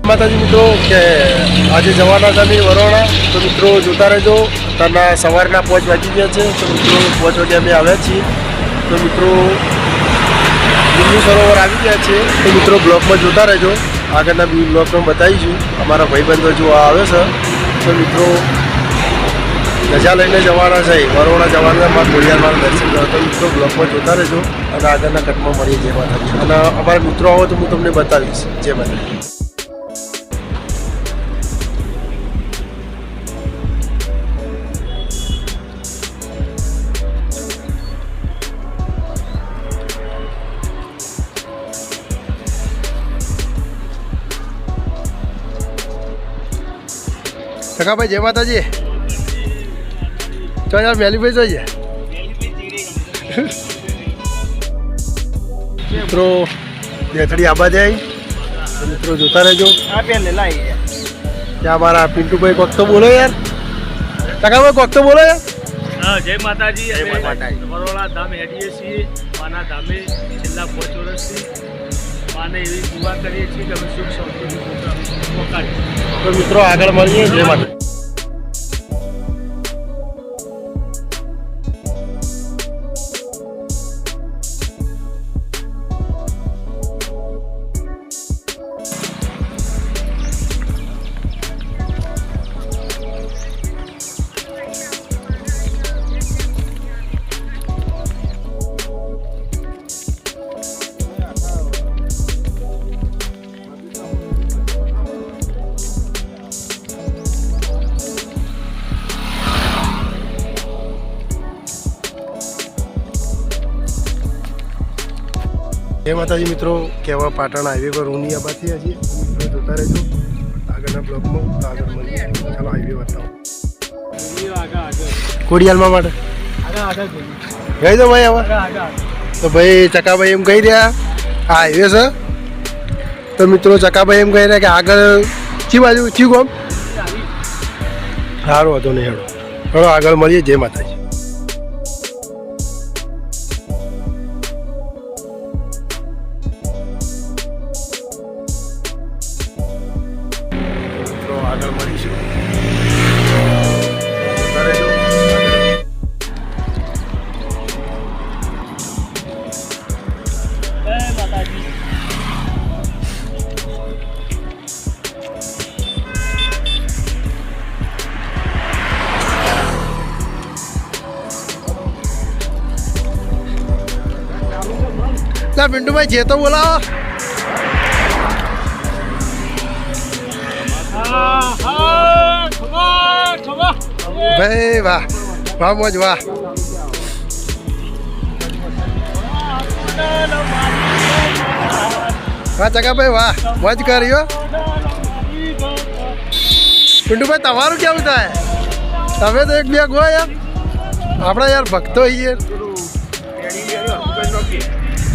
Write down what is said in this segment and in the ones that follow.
માતાજી મિત્રો કે આજે જવાના હતા અમે વરોણા, તો મિત્રો જોતા રહેજો. અત્યારના સવારના 5 વાગી ગયા છે, તો મિત્રો 5 વાગે અમે આવ્યા છીએ. તો મિત્રો બિંદુ સરોવર આવી ગયા છે, તો મિત્રો બ્લોકમાં જોતા રહેજો. આગળના બ્લોકમાં બતાવીશું. અમારા ભાઈબંધો જો આવે છે, તો મિત્રો રજા લઈને જવાના છે, વરોણા જવાના મારા ખોડિયારમાં દર્શન કરો. તો મિત્રો બ્લોકમાં જોતા રહેજો અને આગળના કટમાં મળીએ. જય માતાજી. અને અમારા મિત્રો આવો તો હું તમને બતાવીશ. જય માતાજી. સખાભાઈ જય માતાજી. ચો યાર મેલીભાઈ જોઈએ મિત્રો બેથડી આબાદે આવી. મિત્રો જોતા રહેજો. ત્યાં મારા પિન્ટુભાઈ કોક તો બોલો યાર. સખાભાઈ કોક તો બોલો યાર. હા જય માતાજી. વરોણા ધામ હેડીએ છીએ માના ધામે છેલ્લા 5 વર્ષથી. માને એવી દુઆ કરીએ છીએ કે અમે સુખ શાંતિથી પહોંચાડીએ. તો મિત્રો આગળ મળીએ. જય માતા. જય માતાજી મિત્રો. કહેવા પાટણ હાઈવે પર ઉનિયાબાથી હજી મિત્રો જોતા રહેજો આગળના બ્લોકમાં. આગળ મળીએ. ચાલો હાઈવે બતાવો કોડિયાલમાં માટે ગઈ દો ભાઈ. હવે તો ભાઈ ચકાભાઈ એમ કહી રહ્યા આ હાઈવે છે. તો મિત્રો ચકાભાઈ એમ કહી રહ્યા કે આગળ ચી બાજુ ચી ગોમ સારું હતો નહીં. હેડો હેડો આગળ મળીએ. જય માતાજી. આગળ મળીશું. જય માતાજી. ના પિન્ટુભાઈ જે તો બોલાવો. ભાઈ વાહ વાહ મોજ વાહ. વાહ ચકાભાઈ વાહ મોજ કર્યો. પિન્ટુભાઈ તમારું કેવું થાય? તમે તો એક બે ગો યાર. આપણા યાર ભક્તો છીએ.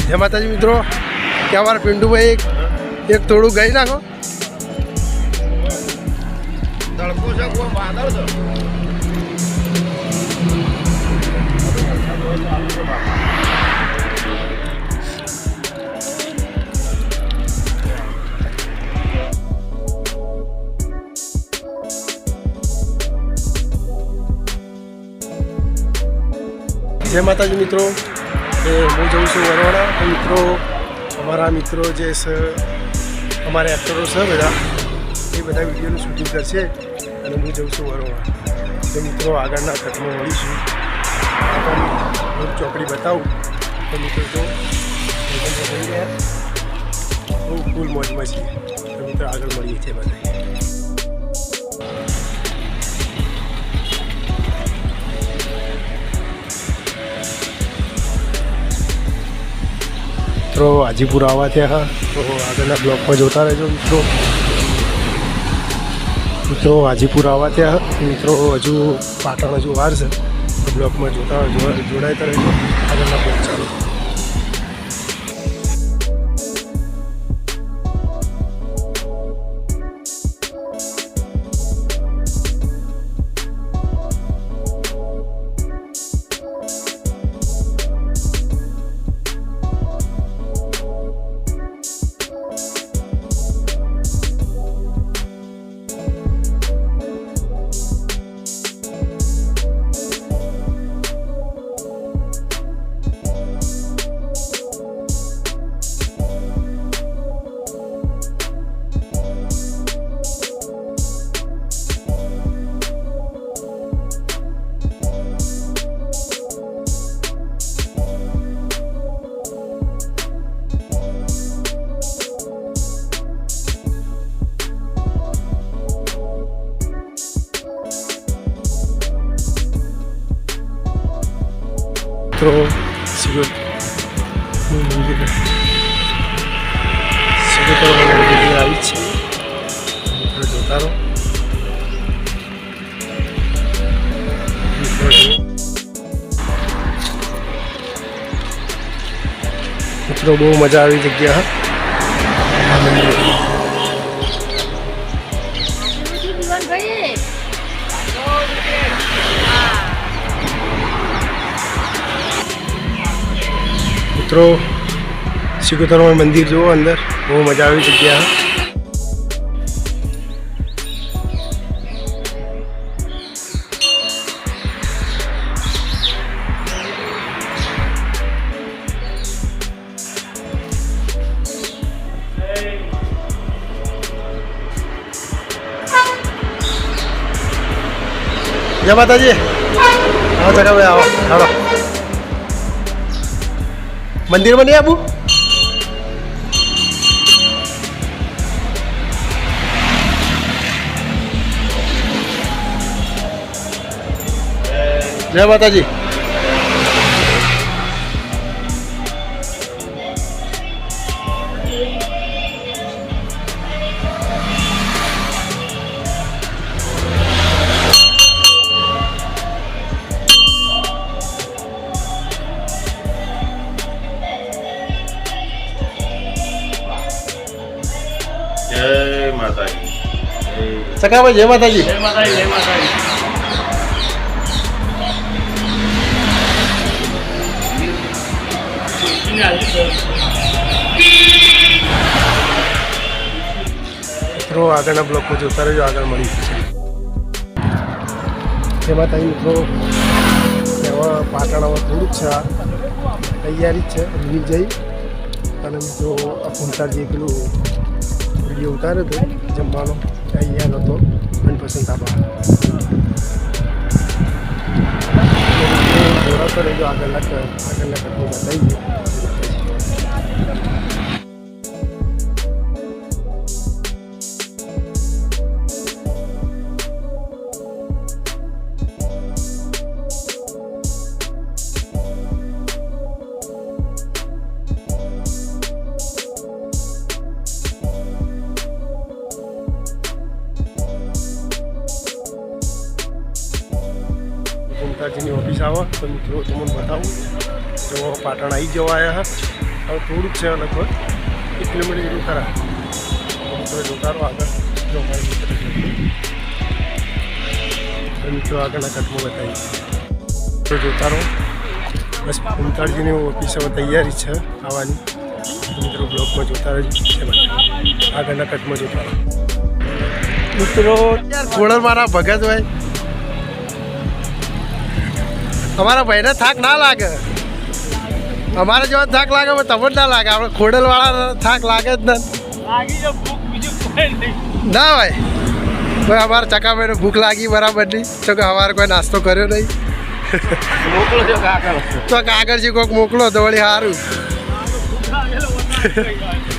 જય માતાજી મિત્રો. કે અમારા પિન્ટુભાઈ એક થોડું ગઈ નાખો. જય માતાજી મિત્રો. હું જઉં છું વરોણા. તો મિત્રો અમારા મિત્રો જે છે અમારા એક્ટરો છે બધા, એ બધા વિડીયોનું શૂટિંગ કરશે અને હું જઉં છું વરોણા. તો મિત્રો આગળના કટમાં મળીશું. હું ચોકડી બતાવું તો મિત્રો જો થઈ ગયા બહુ ફૂલ મોજમાં છીએ. તો મિત્રો આગળ મળીએ છીએ બધા. મિત્રો હાજીપુર આવવા થયા હા, તો આગળના બ્લોકમાં જોતા રહેજો મિત્રો. મિત્રો હાજીપુર આવવા થયા મિત્રો. હજુ પાટણ હજુ વાર છે, તો બ્લોકમાં જોડાતા રહેજો. આગળના બ્લોક ચાલુ. મિત્રો મંદિર આવી છે મિત્રો જોતા રહો મિત્રો બહુ મજા આવી જગ્યા હા મંદિર મિત્રો સિકોતરમાં મંદિર જુઓ અંદર બહુ મજા આવી જગ્યા જય માતાજી આવો ચકા ભાઈ આવો હાલો મંદિરમાં નહીં આવું જય માતાજી જય માતાજી સકાભાઈ જય માતાજી જય માતાજી જય માતાજી મિત્રો આગળના બ્લોકમાં જોતા રહેજો આગળ મળી છે જય માતાજી મિત્રો એવા પાટણામાં થોડુંક છે આ તૈયારી જ છે રીલ જઈ અને મિત્રો આ કુંતારજી પેલું વિડીયો ઉતાર્યો હતો જમવાનો અહીંયા હતો મનપસંદ તાબા જોડાતો રહેજો આગળના કટકો બતાવી દે કુંતાજીની ઓફિસ આવો તો મિત્રો તમને બતાવું તો પાટણ આવી જવા આવ્યા હા હવે થોડુંક છે લગભગ 1 કિલોમીટર જેટલું ખરા મિત્રો જોતા રહો આગળ જો મારી મિત્રો આગળના કટમાં બતાવી તો જોતા રહો બસ કુંતાજીની ઓફિસ હવે તૈયારી છે આવવાની મિત્રો બ્લોગમાં જોતા રહેજો આગળના કટમાં જોતા રહો મિત્રો ખોડલ મારા ભગત ભાઈ અમારા ભાઈને થાક ના લાગે અમારે જેવા થાક લાગે પણ તમને ના લાગે આપણે ખોડલવાળા થાક લાગે જ લાગી જો ભૂખ બીજું કોઈ નહીં ના ભાઈ ભાઈ અમારા ચકાભાઈને ભૂખ લાગી બરાબર નહીં તો કે અમારે કોઈ નાસ્તો કર્યો નહીં મોકલો છો કાકા તો કાગળજી કોઈક મોકલો તો વળી સારું ભૂખ લાગેલો વરસાદ થઈ ગયો.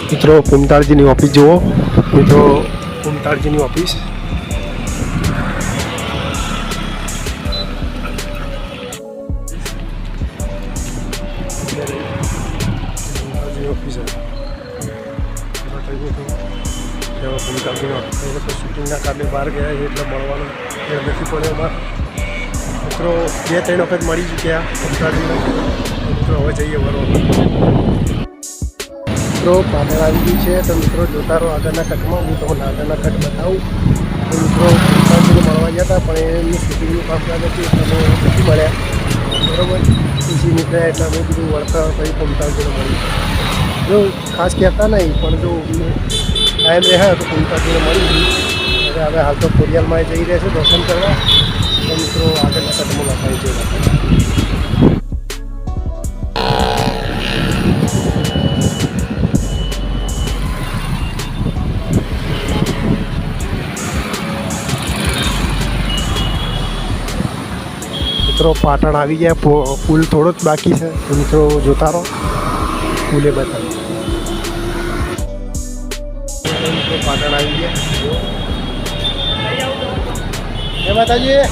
મિત્રો કુંતાળજીની ઓફિસ જુઓ મિત્રો કુંતાળજીની ઓફિસ ઓફિસ શૂટિંગના કારણે બહાર ગયા એટલે મળવાનું નથી પડે એમાં મિત્રો 2-3 વખત મળી ચૂક્યા કુંતાળજીના મિત્રો હવે જઈએ વરવા મિત્રો પાટણ આવી ગયું છે તો મિત્રો જોતા રહો આગળના કટમાં હું તમને આગળના કટ બતાવું તો મિત્રો કુંતાળજીને મળવા ગયા હતા પણ એમની શૂટિંગનું કામ ચાલે છે એટલે અમે નથી મળ્યા બરાબર પછી નીકળ્યા એટલે અમે કીધું વળતા પછી કુંતાળજીને મળ્યું જો ખાસ કહેતા નહીં પણ જો ટાઈમ રહે તો કુંતાળજીને મળી ગયું હવે હાલ તો ખોડિયાલમાં જઈ રહ્યા છે દર્શન કરવા તો મિત્રો આગળના કદમો લખાય છે. મિત્રો પાટણ આવી ગયા, પુલ થોડો જ બાકી છે તો મિત્રો જોતા રહો, પુલે બતાવી. મિત્રો પાટણ આવી ગયા. જય માતાજી.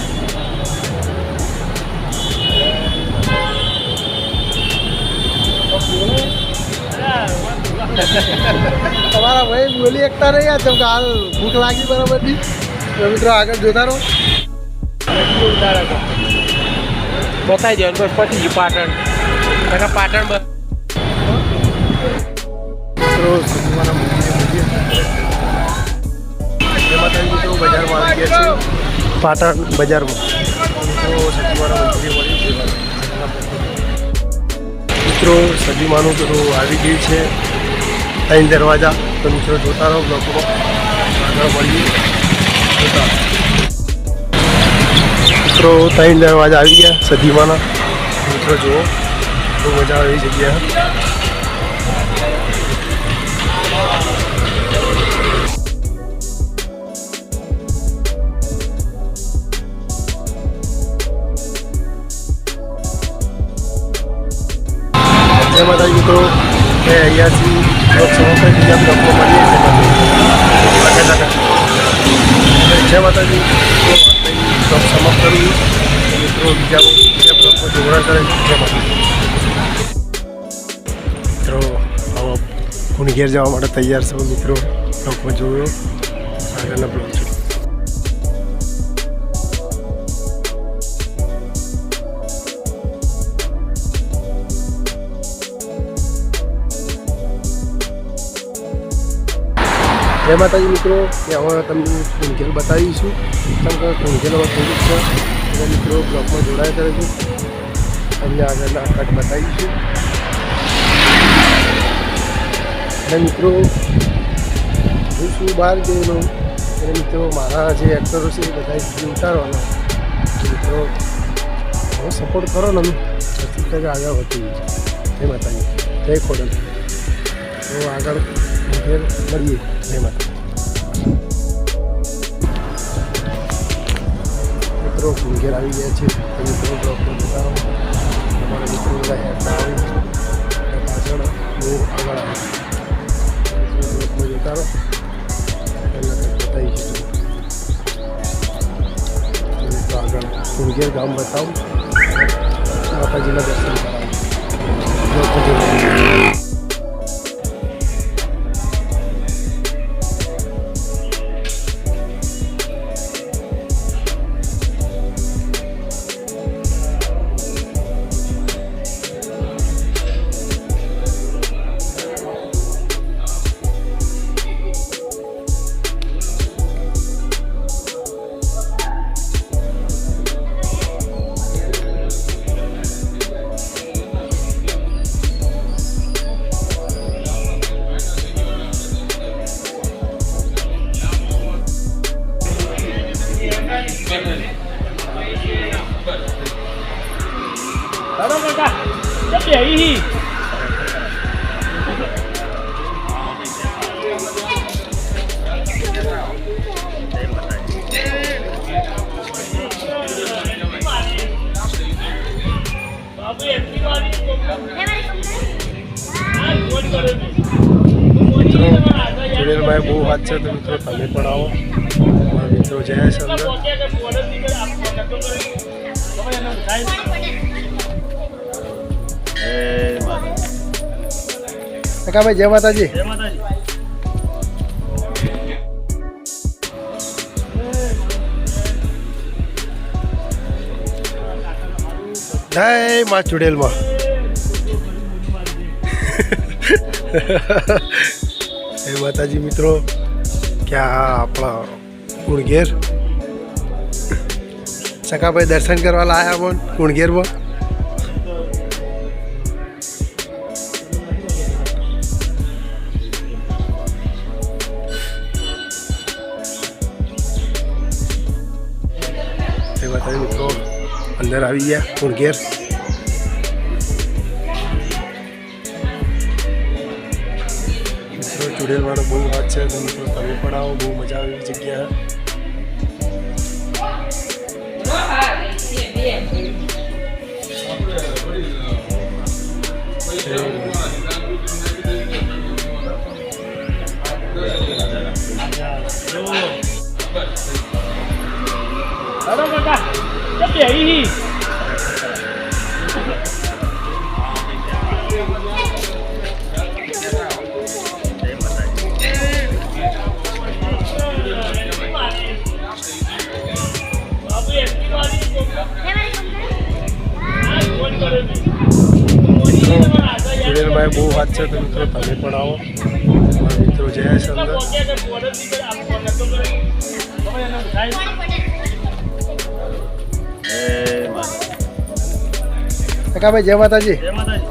તમારા ભાઈ બોલી એકતા નહીં યાર, જેમ કે હાલ ભૂખ લાગી બરાબર ની. તો મિત્રો આગળ જોતા રહો. બતાવી દેવાનું પછી ગયું પાટણ પાટણ મિત્રો સચિવાના મિત્રો બજારમાં આવી ગયા છે, પાટણ બજારમાં. મિત્રો સચિવાના મંદિરે મળી છે. મિત્રો સચિવાનું પેલું આવી ગયું છે, 3 દરવાજા. તો મિત્રો જોતા રહો બ્લોકમાં, આગળ મળીએ. જોતા મિત્રો 3 દરવાજા આવી ગયા સદીમાના. મિત્રો જુઓ, બહુ મજા આવે એવી જગ્યા. જય માતાજી મિત્રો, મેં અહીંયાથી બ્લોગ સમાપ્ત બીજા બ્લોગમાં મળીએ છીએ. જય માતાજી. બ્લોગ સમાપ્ત કરવું મિત્રો, બીજા બ્લોગમાં જોડાતા રહે. જય માતાજી મિત્રો. હવે હું ઘેર જવા માટે તૈયાર છું મિત્રો. બ્લોગમાં જોયો આગળના બ્લોગ છે. જય માતાજી મિત્રો, હવે તમને કુંજેલ બતાવીશું. કેમ કે કુંજેલ હવે થોડુંક છે એટલે મિત્રો બ્લોગમાં જોડાયા કરે છે. તમને આગળના કટ બતાવીશું. અને મિત્રો હું શું બહાર ગયેલો એટલે મિત્રો મારા જે એક્ટરો છે એ બધા ઉતારવાના. મિત્રો હવે સપોર્ટ કરો ને, પછી તક આગળ વધીએ. જય માતાજી, જય ખોડલ. તો આગળ ફેર મળીએ. જય માતા. મિત્રો કુંજેર આવી ગયા છે. તો મિત્રો બ્લોગમાં જોતા રહો. તમારા મિત્રો બધા હેરતા આવે પાછળ બહુ આગળ આવે. બ્લોગમાં જોતા રહો, પહેલાં કંઈક બતાવીશું. મિત્રો આગળ કુંજેર ગામ બતાવું, માતાજીના દર્શન કરાવું. બ્લોગમાં જોતા Halo kakak, tapi ya ini. ભાઈ બહુ વાત છે તો મિત્રો તમે પણ આવો. મિત્રો જય અંદર. કાકાભાઈ જય માતાજી. જય માતાજી. જય માં ચુડેલમાં. જય માતાજી મિત્રો. ક્યાં આપણા કુણઘેર સકાભાઈ દર્શન કરવા લાયા પણ કુણઘેરમાં. જય માતાજી મિત્રો અંદર આવી ગયા હું ઘેર. મિત્રો ચુડેલવાનો બહુ વાત છે તો મિત્રો તમે પણ આવો, બહુ મજા આવે એવી જગ્યા હલો કાકા કેમ બેહી ચુડેલમાં બહુ વાત છે તો મિત્રો તમે પણ આવો. મારા મિત્રો જયા છે અંદર. કાકા ભાઈ જય માતાજી. જય માતાજી.